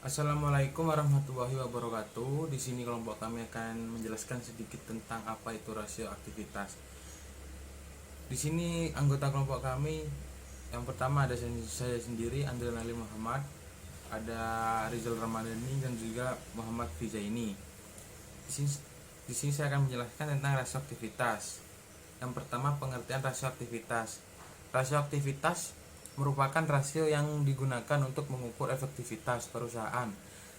Assalamualaikum warahmatullahi wabarakatuh. Di sini kelompok kami akan menjelaskan sedikit tentang apa itu rasio aktivitas. Di sini anggota kelompok kami yang pertama ada saya sendiri, Andrian Ali Muhammad, ada Rizal Ramadhani dan juga Muhammad Fizaini. Di sini, di sini saya akan menjelaskan tentang rasio aktivitas. Yang pertama, pengertian rasio aktivitas. Rasio aktivitas merupakan rasio yang digunakan untuk mengukur efektivitas perusahaan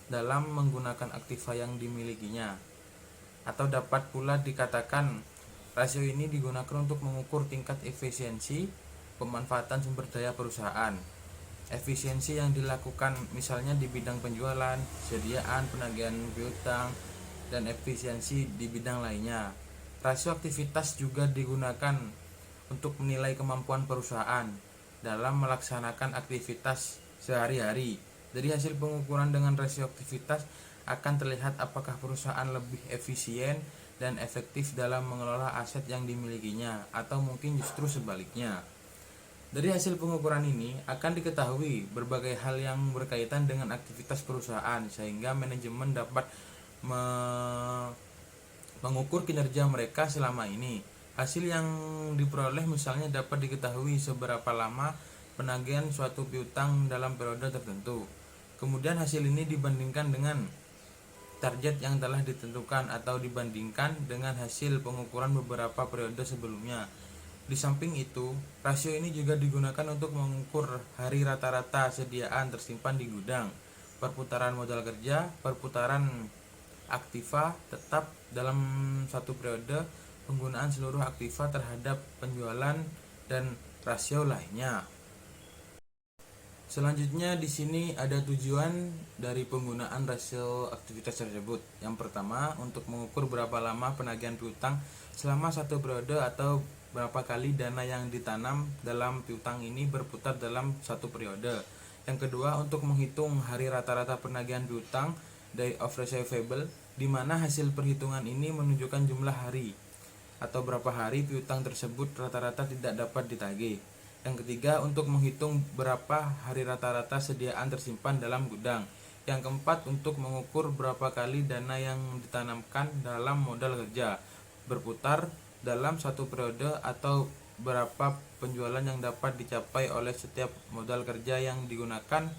dalam menggunakan aktiva yang dimilikinya. Atau dapat pula dikatakan rasio ini digunakan untuk mengukur tingkat efisiensi pemanfaatan sumber daya perusahaan. Efisiensi yang dilakukan misalnya di bidang penjualan, sediaan, penagihan piutang, dan efisiensi di bidang lainnya. Rasio aktivitas juga digunakan untuk menilai kemampuan perusahaan dalam melaksanakan aktivitas sehari-hari. Dari hasil pengukuran dengan rasio aktivitas akan terlihat apakah perusahaan lebih efisien dan efektif dalam mengelola aset yang dimilikinya atau mungkin justru sebaliknya. Dari hasil pengukuran ini akan diketahui berbagai hal yang berkaitan dengan aktivitas perusahaan sehingga manajemen dapat mengukur kinerja mereka selama ini. Hasil yang diperoleh misalnya dapat diketahui seberapa lama penagihan suatu piutang dalam periode tertentu. Kemudian hasil ini dibandingkan dengan target yang telah ditentukan atau dibandingkan dengan hasil pengukuran beberapa periode sebelumnya. Di samping itu, rasio ini juga digunakan untuk mengukur hari rata-rata sediaan tersimpan di gudang, perputaran modal kerja, perputaran aktiva tetap dalam satu periode, penggunaan seluruh aktiva terhadap penjualan, dan rasio lainnya. Selanjutnya di sini ada tujuan dari penggunaan rasio aktivitas tersebut. Yang pertama, untuk mengukur berapa lama penagihan piutang selama satu periode atau berapa kali dana yang ditanam dalam piutang ini berputar dalam satu periode. Yang kedua, untuk menghitung hari rata-rata penagihan piutang, day of receivable, di mana hasil perhitungan ini menunjukkan jumlah hari atau berapa hari piutang tersebut rata-rata tidak dapat ditagih. Yang ketiga, untuk menghitung berapa hari rata-rata sediaan tersimpan dalam gudang. Yang keempat, untuk mengukur berapa kali dana yang ditanamkan dalam modal kerja berputar dalam satu periode atau berapa penjualan yang dapat dicapai oleh setiap modal kerja yang digunakan,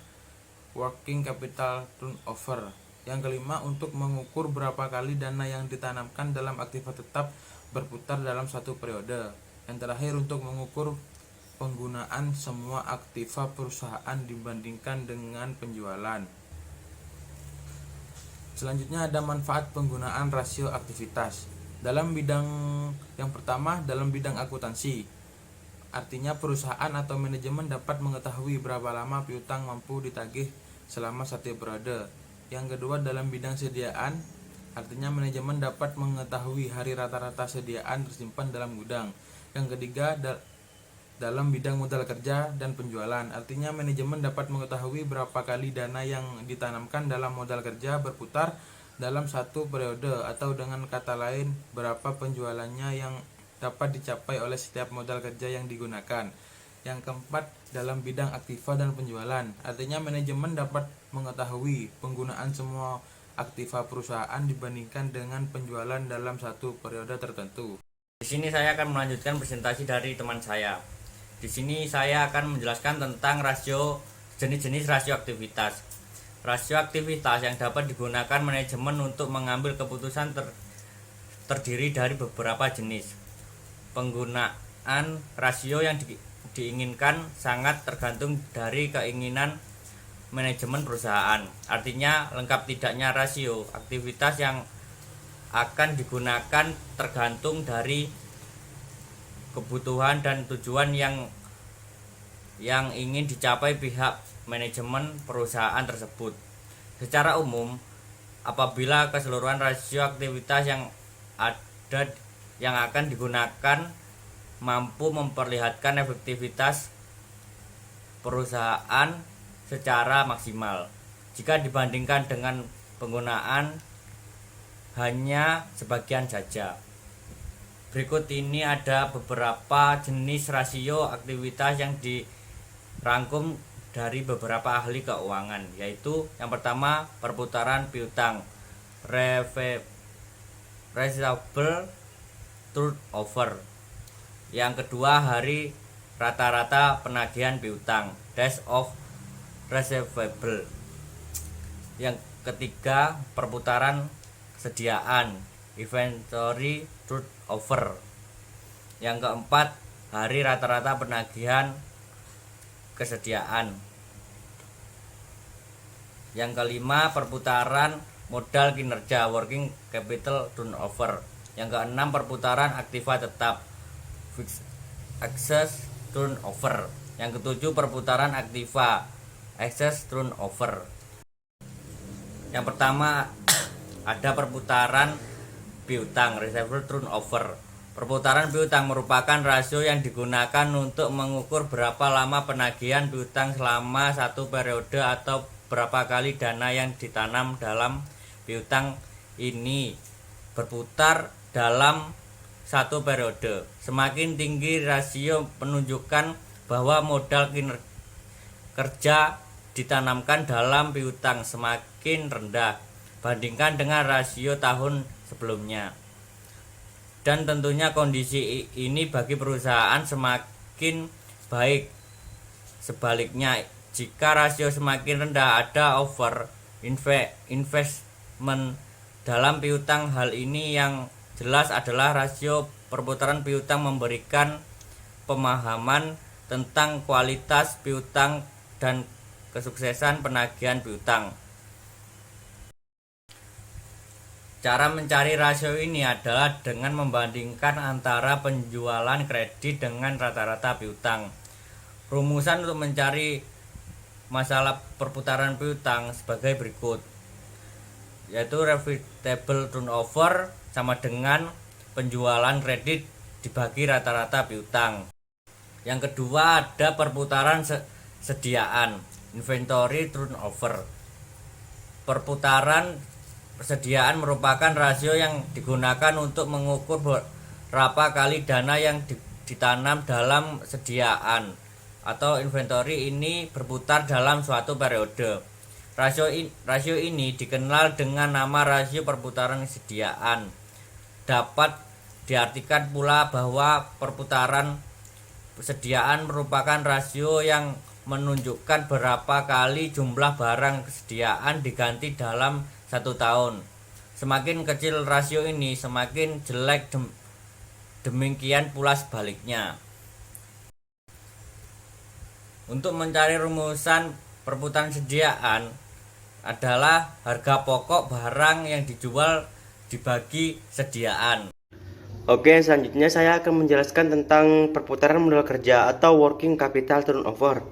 working capital turnover. Yang kelima, untuk mengukur berapa kali dana yang ditanamkan dalam aktiva tetap berputar dalam satu periode. Yang terakhir, untuk mengukur penggunaan semua aktiva perusahaan dibandingkan dengan penjualan. Selanjutnya ada manfaat penggunaan rasio aktivitas. Dalam bidang yang pertama, dalam bidang akuntansi, artinya perusahaan atau manajemen dapat mengetahui berapa lama piutang mampu ditagih selama satu periode. Yang kedua, dalam bidang sediaan, artinya manajemen dapat mengetahui hari rata-rata sediaan tersimpan dalam gudang. Yang ketiga, dalam bidang modal kerja dan penjualan, artinya manajemen dapat mengetahui berapa kali dana yang ditanamkan dalam modal kerja berputar dalam satu periode, atau dengan kata lain berapa penjualannya yang dapat dicapai oleh setiap modal kerja yang digunakan. Yang keempat, dalam bidang aktiva dan penjualan, artinya manajemen dapat mengetahui penggunaan semua aktiva perusahaan dibandingkan dengan penjualan dalam satu periode tertentu. Di sini saya akan melanjutkan presentasi dari teman saya. Di sini saya akan menjelaskan tentang jenis-jenis rasio aktivitas. Rasio aktivitas yang dapat digunakan manajemen untuk mengambil keputusan terdiri dari beberapa jenis. Penggunaan rasio yang diinginkan sangat tergantung dari keinginan manajemen perusahaan. Artinya, lengkap tidaknya rasio aktivitas yang akan digunakan tergantung dari kebutuhan dan tujuan yang ingin dicapai pihak manajemen perusahaan tersebut. Secara umum, apabila keseluruhan rasio aktivitas yang akan digunakan mampu memperlihatkan efektivitas perusahaan secara maksimal jika dibandingkan dengan penggunaan hanya sebagian saja. Berikut ini ada beberapa jenis rasio aktivitas yang dirangkum dari beberapa ahli keuangan, yaitu yang pertama perputaran piutang, reversible turnover. Yang kedua hari rata-rata penagihan piutang, days of receivable. Yang ketiga perputaran sediaan, inventory turnover. Yang keempat hari rata-rata penagihan kesediaan. Yang kelima perputaran modal kinerja, working capital turnover. Yang keenam perputaran aktiva tetap, fixed asset turnover. Yang ketujuh perputaran aktiva, asset turnover. Yang pertama ada perputaran piutang, receivable turnover. Perputaran piutang merupakan rasio yang digunakan untuk mengukur berapa lama penagihan piutang selama satu periode atau berapa kali dana yang ditanam dalam piutang ini berputar dalam satu periode. Semakin tinggi rasio menunjukkan bahwa modal kerja ditanamkan dalam piutang, semakin rendah bandingkan dengan rasio tahun sebelumnya. Dan tentunya kondisi ini bagi perusahaan semakin baik. Sebaliknya, jika rasio semakin rendah, ada over investment dalam piutang. Hal ini yang jelas adalah rasio perputaran piutang memberikan pemahaman tentang kualitas piutang dan kesuksesan penagihan piutang. Cara mencari rasio ini adalah dengan membandingkan antara penjualan kredit dengan rata-rata piutang. Rumusan untuk mencari masalah perputaran piutang sebagai berikut, yaitu reversible turnover sama dengan penjualan kredit dibagi rata-rata piutang. Yang kedua ada perputaran sediaan, inventory turnover. Perputaran persediaan merupakan rasio yang digunakan untuk mengukur berapa kali dana yang ditanam dalam sediaan atau inventory ini berputar dalam suatu periode. Rasio ini dikenal dengan nama rasio perputaran sediaan. Dapat diartikan pula bahwa perputaran persediaan merupakan rasio yang menunjukkan berapa kali jumlah barang kesediaan diganti dalam satu tahun. Semakin kecil rasio ini, semakin jelek, demikian pula sebaliknya. Untuk mencari rumusan perputaran sediaan adalah harga pokok barang yang dijual dibagi sediaan. Oke, selanjutnya saya akan menjelaskan tentang perputaran modal kerja atau working capital turnover.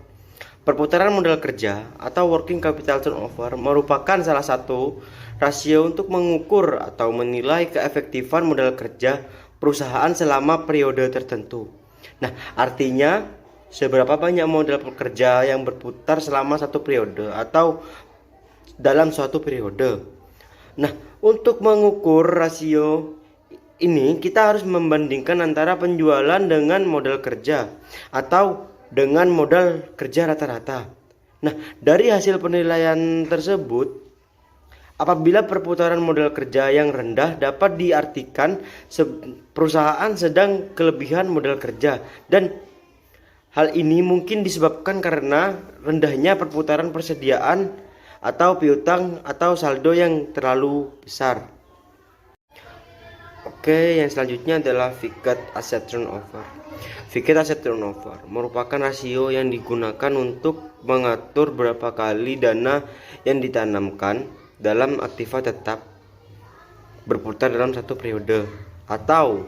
Perputaran modal kerja atau working capital turnover merupakan salah satu rasio untuk mengukur atau menilai keefektifan modal kerja perusahaan selama periode tertentu. Nah, artinya seberapa banyak modal pekerja yang berputar selama satu periode atau dalam suatu periode. Nah, untuk mengukur rasio ini kita harus membandingkan antara penjualan dengan modal kerja atau dengan modal kerja rata-rata. Nah, dari hasil penilaian tersebut, apabila perputaran modal kerja yang rendah dapat diartikan perusahaan sedang kelebihan modal kerja, dan hal ini mungkin disebabkan karena rendahnya perputaran persediaan atau piutang atau saldo yang terlalu besar. Oke, yang selanjutnya adalah fixed asset turnover. Fixed asset turnover merupakan rasio yang digunakan untuk mengatur berapa kali dana yang ditanamkan dalam aktiva tetap berputar dalam satu periode, atau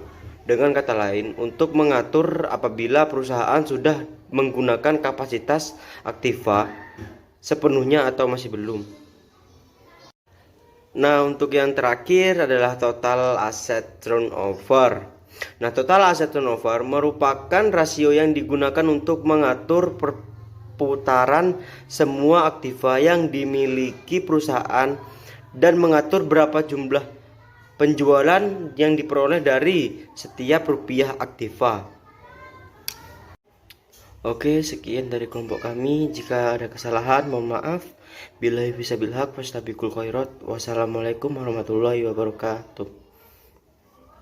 dengan kata lain untuk mengatur apabila perusahaan sudah menggunakan kapasitas aktiva sepenuhnya atau masih belum. Nah, untuk yang terakhir adalah total asset turnover. Nah, total asset turnover merupakan rasio yang digunakan untuk mengatur perputaran semua aktiva yang dimiliki perusahaan dan mengatur berapa jumlah penjualan yang diperoleh dari setiap rupiah aktiva. Oke, sekian dari kelompok kami. Jika ada kesalahan, mohon maaf. Billahi fisabilillah, wastabiqul khairat. Wassalamualaikum warahmatullahi wabarakatuh.